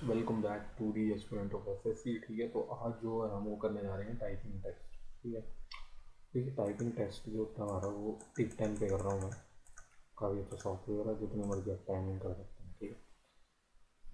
Welcome back to the student of SSC. ठीक है, तो आज जो है हम वो करने जा रहे हैं टाइपिंग टेस्ट। ठीक है, ठीक है। टाइपिंग टेस्ट जो था हमारा वो टिक 10 पे कर रहा हूँ मैं। काफ़ी अच्छा सॉफ्टवेयर है, जितने मर्जी आप टाइमिंग कर सकते हैं। ठीक है,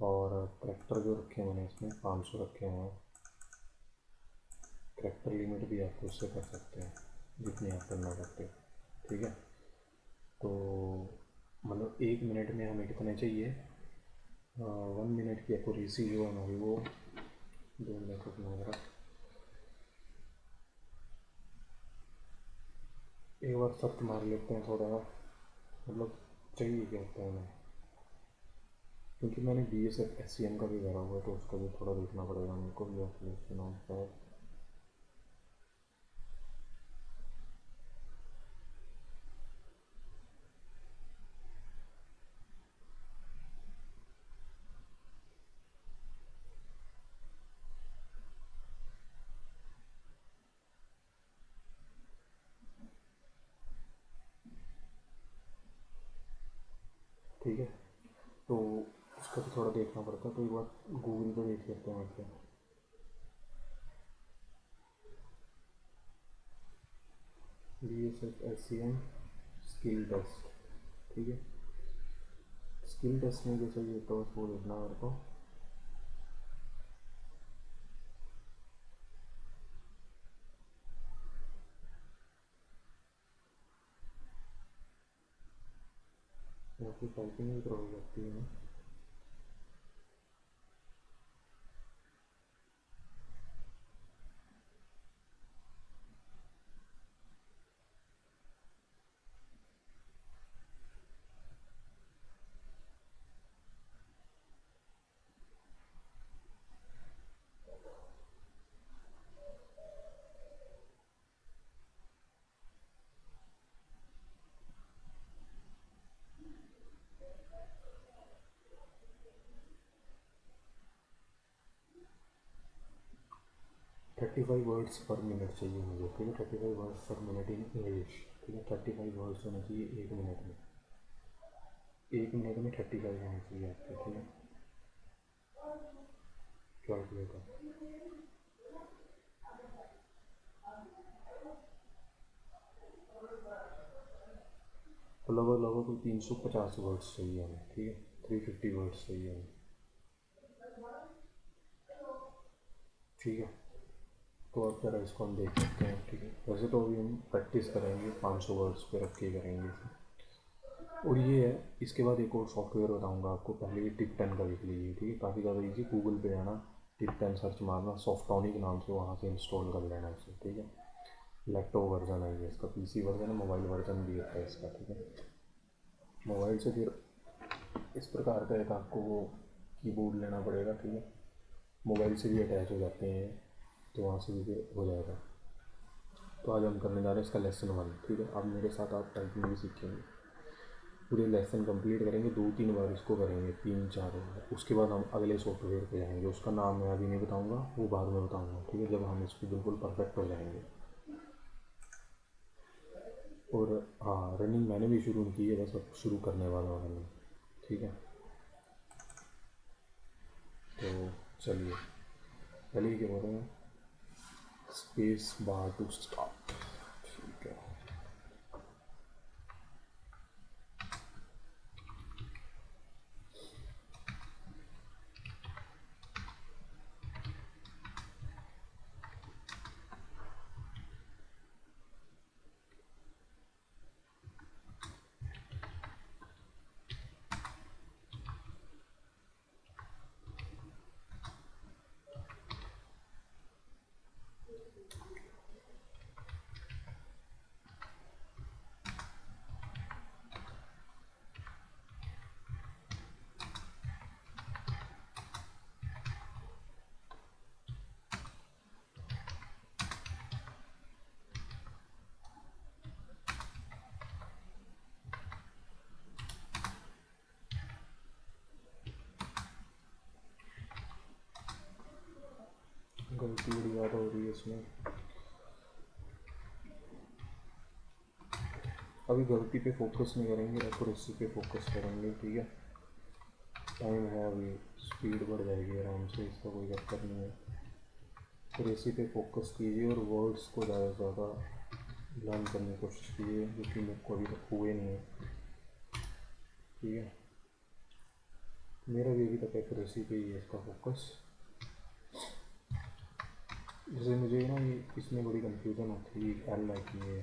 और करेक्टर जो रखे हैं मैंने इसमें 500 रखे हुए हैं। करेक्टर लिमिट भी आप उससे कर सकते हैं जितनी आप करना चाहते हो। ठीक है, तो मतलब 1 मिनट में हमें कितने चाहिए, 1 मिनट की एक्यूरेसी जो है हमारी वो 2 मिनट रुकना वगैरह। एक बार सर्च मार लेते हैं थोड़ा, मतलब चाहिए क्या होता है हमें, क्योंकि मैंने B S F S C M का भी भरा हुआ है तो उसका भी थोड़ा देखना पड़ेगा मेरे को भी सुना है। ठीक है, तो उसका भी थोड़ा देखना पड़ता है, तो एक बार गूगल पे देख लेते हैं क्या। B S F S C M skill test. ठीक है, स्किल टेस्ट में जैसे ये तो वो देखना मेरे को। या फिर टाइपिंग भी करवाई जाती है। 35 वर्ड्स पर मिनट चाहिए मुझे। ठीक है, 35 वर्ड्स पर मिनट इन इंग्लिश। ठीक है, 35 वर्ड्स होने चाहिए 1 मिनट में। 1 मिनट में 35 होने चाहिए आपके। ठीक है, कैलकुलेटर। तो लगभग लगभग कोई 350 वर्ड्स चाहिए हमें। ठीक है, 350 वर्ड्स चाहिए हमें। ठीक है, तो अब ज़रा इसको हम देख सकते हैं। ठीक है, वैसे तो अभी हम प्रैक्टिस करेंगे 500 वर्ड्स पे रख के करेंगे इसे। और ये है, इसके बाद एक और सॉफ्टवेयर बताऊंगा आपको, पहले ये टिक 10 का देख लीजिए। ठीक है, काफ़ी ज़्यादा ईजी। गूगल पे जाना, टिक 10 सर्च मारना, सॉफ्टॉनिक नाम से, वहाँ से इंस्टॉल कर लेना इसे। ठीक है, लैपटॉप वर्जन है ये इसका, पीसी वर्जन है, मोबाइल वर्जन भी है इसका। ठीक है, मोबाइल से फिर इस प्रकार का एक आपको वो कीबोर्ड लेना पड़ेगा। ठीक है, मोबाइल से भी अटैच हो जाते हैं तो वहाँ से भी हो जाएगा। तो आज हम करने जा रहे हैं इसका लेसन 1। ठीक है, अब मेरे साथ आप टाइपिंग भी सीखेंगे। पूरे लेसन कंप्लीट करेंगे, 2-3 बार इसको करेंगे, 3-4 बार। उसके बाद हम अगले सॉफ्टवेयर पे जाएंगे, उसका नाम मैं अभी नहीं बताऊंगा, वो बाद में बताऊंगा। ठीक है, जब हम इस पर बिल्कुल परफेक्ट हो जाएंगे। और हाँ, रनिंग मैंने भी शुरू की है, बस अब शुरू करने वाला हूँ रनिंग। ठीक है, तो चलिए, पहले क्या बोल रहे हैं, स्पेस बार टू स्टार्ट। ठीक है, गलती बड़ी ज़्यादा हो रही है इसमें। अभी गलती पे फोकस नहीं करेंगे, एक्यूरेसी पे फोकस करेंगे। ठीक है, टाइम है अभी, स्पीड बढ़ जाएगी आराम से, इसका कोई चक्कर नहीं है। फिर इसी पे फोकस कीजिए और वर्ड्स को ज़्यादा से ज़्यादा लर्न करने की कोशिश कीजिए, जो कि मेरे को अभी तक हुए नहीं है। ठीक है, मेरा भी अभी तक एक्यूरेसी पे ही है इसका फोकस। जैसे मुझे ना ये इसमें बड़ी कंफ्यूजन होती है, एल लाइक ये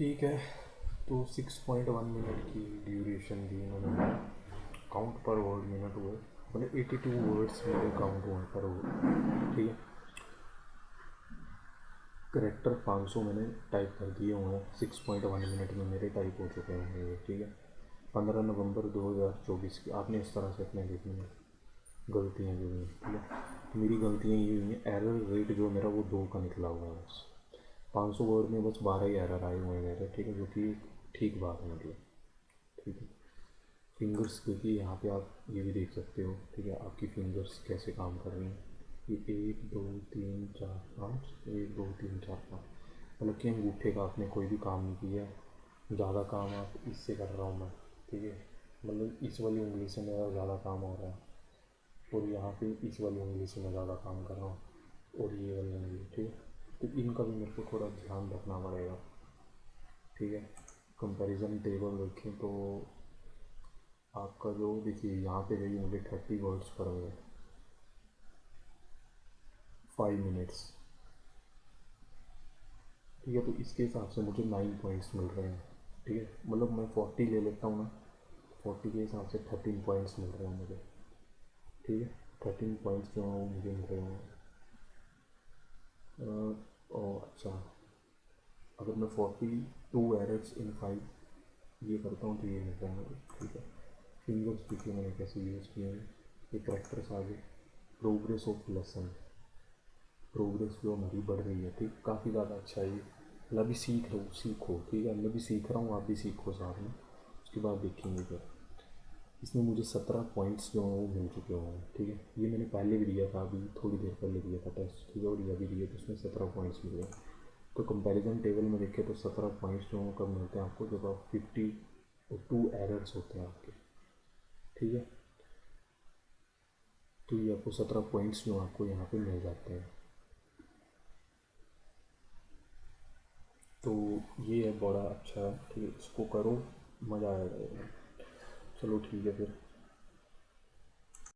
ठीक है, तो 6.1 मिनट की ड्यूरेशन दी इन्होंने। काउंट पर वर्ड मिनट हुए, मतलब 82 वर्ड्स मेरे काउंट हुए पर वर्ड। ठीक है, करेक्टर 500 मैंने टाइप कर दिए हुए हैं, 6.1 मिनट में मेरे टाइप हो चुके हैं ये। ठीक है, 15 नवंबर 2024 की। आपने इस तरह से अपने लिखनी है गलतियाँ जो हुई। ठीक है, तो मेरी गलतियाँ ये हुई हैं। एरर रेट जो मेरा वो 2 का निकला हुआ है बस। 500 वर्ड में बस 12 ही एरर आए हुए हैं मेरे। ठीक है, जो कि ठीक बात है मतलब। ठीक है, फिंगर्स देखिए यहाँ पे आप ये भी देख सकते हो। ठीक है, आपकी फिंगर्स कैसे काम कर रही हैं। ये 1 2 3 4 5, 1 2 3 4 5, मतलब कि अंगूठे का आपने कोई भी काम नहीं किया। ज़्यादा काम आप इससे कर रहा हूँ मैं। ठीक है, मतलब इस वाली उंगली से मेरा ज़्यादा काम हो रहा है, और यहाँ पे इस वाली उंगली से मैं ज़्यादा काम कर रहा हूँ, और ये वाली उंगली। ठीक है, तो इनका भी मेरे को थोड़ा ध्यान रखना पड़ेगा। ठीक है, कंपैरिजन टेबल देखें तो आपका जो देखिए यहाँ पे गई मुझे 30 वर्ड्स पर मिनट, 5 मिनट्स। ठीक है, तो इसके हिसाब से मुझे 9 पॉइंट्स मिल रहे हैं। ठीक है, मतलब मैं 40 ले लेता हूँ ना, 40 के हिसाब से 13 पॉइंट्स मिल रहे हैं मुझे। ठीक है, 13 पॉइंट्स जो हैं वो मुझे मिल रहे हैं। और अच्छा, अगर मैं 42 एरर्स इन 5 ये करता हूँ तो ये मिल रहा है मुझे। ठीक है, फिंगर्स देखिए मैंने कैसे यूज़ किए हैं। ये करेक्टर्स आगे, प्रोग्रेस ऑफ लेसन, प्रोग्रेस जो हमारी बढ़ रही है। ठीक, काफ़ी ज़्यादा अच्छा है ये, मतलब अभी सीख लो सीखो। ठीक है, मैं भी सीख रहा हूँ, आप भी सीखो साथ में, उसके बाद देखेंगे फिर। इसमें मुझे 17 पॉइंट्स जो हैं वो मिल चुके हुए हैं। ठीक है, ये मैंने पहले भी दिया था, अभी थोड़ी देर पहले दिया था टेस्ट। ठीक है, और ये अभी दिए तो उसमें 17 पॉइंट्स मिले। तो कंपैरिजन टेबल में देखें तो 17 पॉइंट्स जो हैं कब मिलते हैं आपको, जब आप 52 एरर्स होते हैं आपके। ठीक है, तो ये आपको 17 पॉइंट्स जो आपको यहाँ पे मिल जाते हैं। तो ये है बड़ा अच्छा है। ठीक है, इसको करो, मज़ा आएगा। चलो ठीक है फिर।